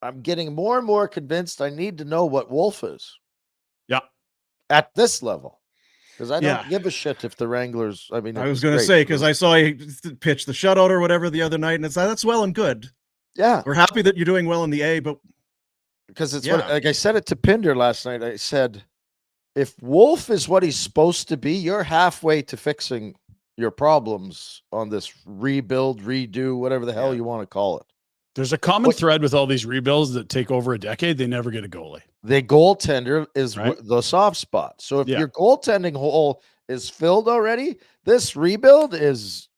I'm getting more and more convinced I need to know what Wolf is. Yeah. At this level. Because I don't Yeah. give a shit if the Wranglers, I mean, I was going to say, because I saw you pitch the shutout or whatever the other night, and that's well and good. Yeah. We're happy that you're doing well in the A, but because it's what, like I said it to Pinder last night. I said, if Wolf is what he's supposed to be, you're halfway to fixing your problems on this rebuild, redo, whatever the hell you want to call it. There's a common thread with all these rebuilds that take over a decade. They never get a goalie. The goaltender is the soft spot. So if your goaltending hole is filled already, this rebuild is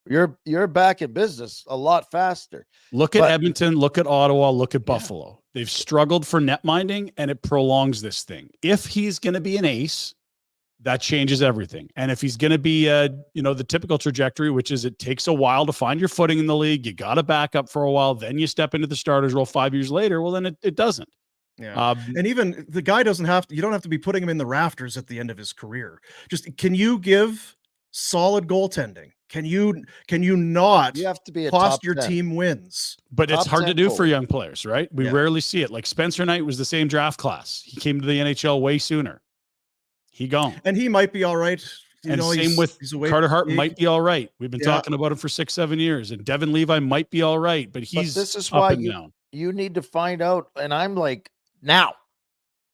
you're back in business a lot faster. Look at Edmonton, look at Ottawa, look at Buffalo. They've struggled for net minding, and it prolongs this thing. If he's going to be an ace, that changes everything. And if he's going to be, the typical trajectory, which is it takes a while to find your footing in the league, you got to back up for a while, then you step into the starters role 5 years later. Well, then it doesn't. Yeah. And even the guy you don't have to be putting him in the rafters at the end of his career. Just, can you give solid goaltending? Can you not you have to be cost your team wins? But it's hard to do for young players, right? We rarely see it. Like Spencer Knight was the same draft class. He came to the NHL way sooner. He gone. And he might be all right. Same with Carter Hart might be all right. We've been talking about him for 6-7 years. And Devin Levi might be all right, but this is why you need to find out. And I'm like, now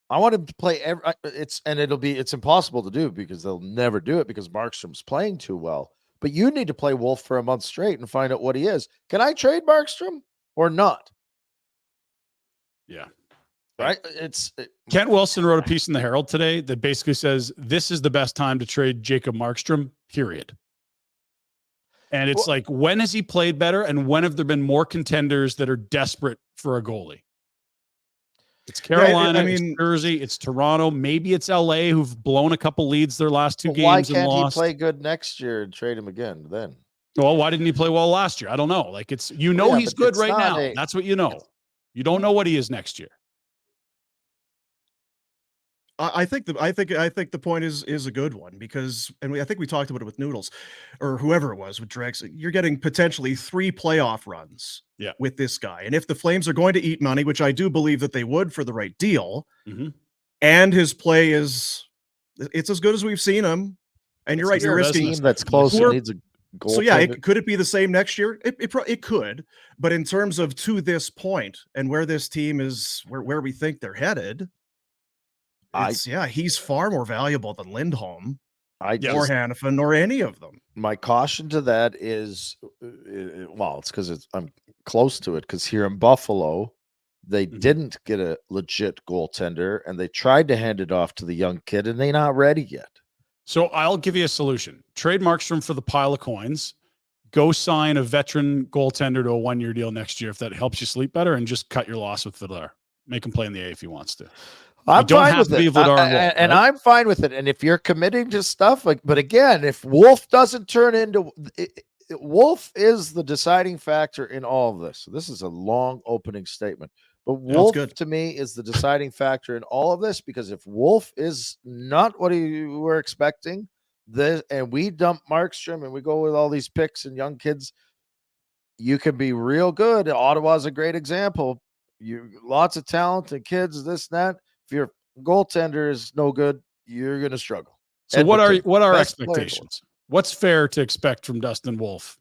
I want him to play it's impossible to do because they'll never do it because Markstrom's playing too well. But you need to play Wolf for a month straight and find out what he is. Can I trade Markstrom or not? Yeah. Right. Kent Wilson wrote a piece in the Herald today that basically says this is the best time to trade Jacob Markstrom, period. And it's like, when has he played better? And when have there been more contenders that are desperate for a goalie? It's Carolina, it's Jersey, it's Toronto. Maybe it's LA who've blown a couple leads their last two games. Why can't and lost. He play good next year and trade him again then? Well, why didn't he play well last year? I don't know. Like he's good right now. That's what you know. You don't know what he is next year. I think the point is a good one because, and I think we talked about it with Noodles or whoever it was with Drex. You're getting potentially 3 playoff runs with this guy. And if the Flames are going to eat money, which I do believe that they would for the right deal, and his play it's as good as we've seen him. And you're right. You're risking that's close. It needs a goal. So could it be the same next year? It could, but in terms of to this point and where this team is, where we think they're headed, he's far more valuable than Lindholm, or Hanifin, or any of them. My caution to that is, it's because I'm close to it. Because here in Buffalo, they didn't get a legit goaltender, and they tried to hand it off to the young kid, and they're not ready yet. So I'll give you a solution: trade Markstrom for the pile of coins. Go sign a veteran goaltender to a 1-year deal next year if that helps you sleep better, and just cut your loss with Vladar. Make him play in the A if he wants to. I'm fine with it. And I'm fine with it. And if you're committing to stuff, but again, if Wolf doesn't turn into Wolf is the deciding factor in all of this. So this is a long opening statement, but Wolf to me is the deciding factor in all of this, because if Wolf is not what we were expecting, and we dump Markstrom and we go with all these picks and young kids, you can be real good. Ottawa's a great example. Lots of talent and kids, this and that. If your goaltender is no good, you're going to struggle. So what are expectations? What's fair to expect from Dustin Wolf?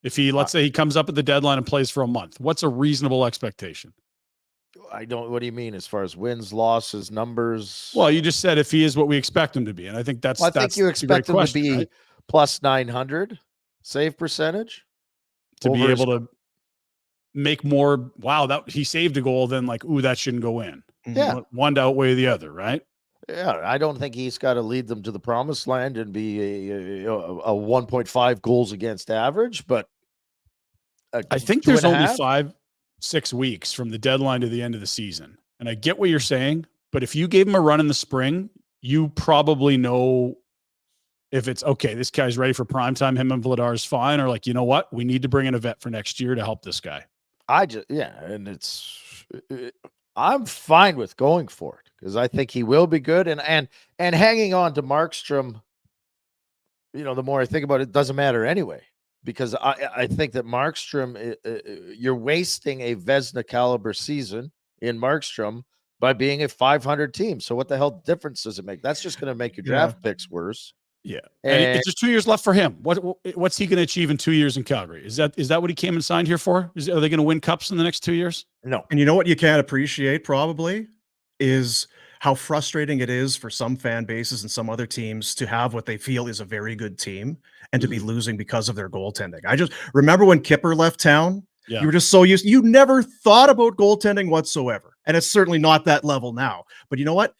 If let's say he comes up at the deadline and plays for a month, what's a reasonable expectation? What do you mean as far as wins, losses, numbers? Well, you just said if he is what we expect him to be. And I think I think you expect him to be plus 900 save percentage. To be able to make more, he saved a goal, then that shouldn't go in. Yeah. One to outweigh the other, right? Yeah, I don't think he's got to lead them to the promised land and be a 1.5 goals against average, but I think there's only 5-6 weeks from the deadline to the end of the season. And I get what you're saying, but if you gave him a run in the spring, you probably know if it's okay, this guy's ready for prime time, him and Vladar is fine, or you know what, we need to bring in a vet for next year to help this guy. And I'm fine with going for it because I think he will be good, and hanging on to Markstrom, the more I think about it, doesn't matter anyway, because I think that Markstrom, you're wasting a Vezina caliber season in Markstrom by being a 500 team. So what the hell difference does it make? That's just going to make your draft picks worse. Yeah, and it's just 2 years left for him. What's he going to achieve in 2 years in Calgary? Is that what he came and signed here for? Are they going to win cups in the next 2 years? No. And you know what you can't appreciate probably is how frustrating it is for some fan bases and some other teams to have what they feel is a very good team and to be losing because of their goaltending. I just remember when Kipper left town. Yeah. You were just so used. You never thought about goaltending whatsoever, and it's certainly not that level now. But you know what?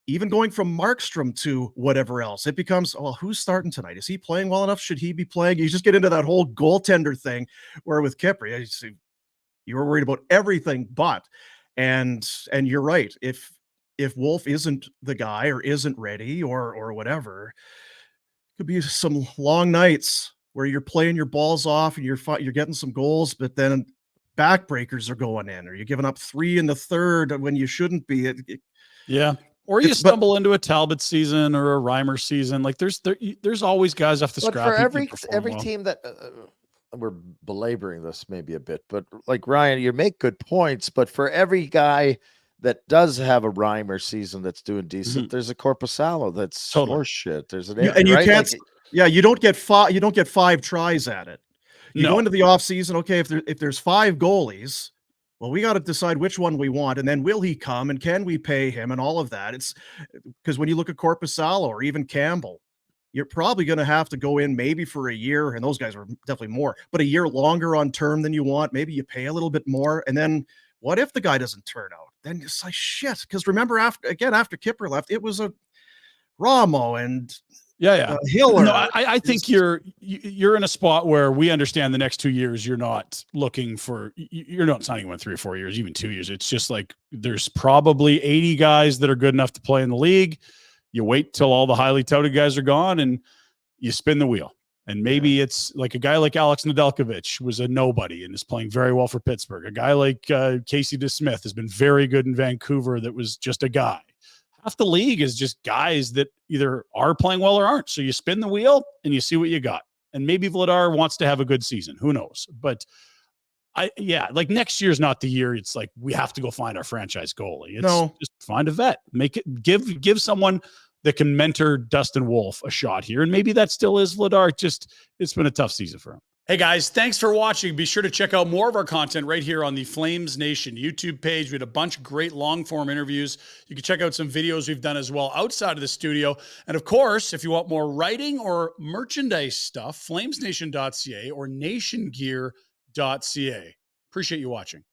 Even going from Markstrom to whatever else, it becomes, well, who's starting tonight? Is he playing well enough? Should he be playing? You just get into that whole goaltender thing where with Kipper, you were worried about everything but. And you're right. If Wolf isn't the guy or isn't ready or whatever, it could be some long nights where you're playing your balls off and you're getting some goals, but then backbreakers are going in, or you're giving up 3 in the third when you shouldn't be. Yeah. Or you stumble into a Talbot season or a Reimer season. Like there's always guys off the scrap. For every team that we're belaboring this maybe a bit, but like Ryan, you make good points. But for every guy that does have a Reimer season that's doing decent, there's a Korpisalo that's horseshit. There's an and you can't. You don't get 5. You don't get 5 tries at it. You go into the off season. Okay, if there's 5 goalies. Well, we got to decide which one we want, and then will he come, and can we pay him, and all of that. It's because when you look at Korpisalo or even Campbell, you're probably going to have to go in maybe for a year, and those guys are definitely more, but a year longer on term than you want. Maybe you pay a little bit more, and then what if the guy doesn't turn out? Then it's like shit. Because remember, after Kipper left, it was a Ramo and Hiller. No, I think you're in a spot where we understand the next 2 years you're not signing one 3 or 4 years, even 2 years. It's just like there's probably 80 guys that are good enough to play in the league. You wait till all the highly touted guys are gone and you spin the wheel. And maybe it's like a guy like Alex Nedeljkovic was a nobody and is playing very well for Pittsburgh. A guy like Casey DeSmith has been very good in Vancouver that was just a guy. Half the league is just guys that either are playing well or aren't. So you spin the wheel and you see what you got. And maybe Vladar wants to have a good season. Who knows? But like next year's not the year. It's like we have to go find our franchise goalie. It's just find a vet. Make it give someone that can mentor Dustin Wolf a shot here. And maybe that still is Vladar. Just it's been a tough season for him. Hey guys, thanks for watching. Be sure to check out more of our content right here on the Flames Nation YouTube page. We had a bunch of great long form interviews. You can check out some videos we've done as well outside of the studio. And of course, if you want more writing or merchandise stuff, flamesnation.ca or nationgear.ca. Appreciate you watching.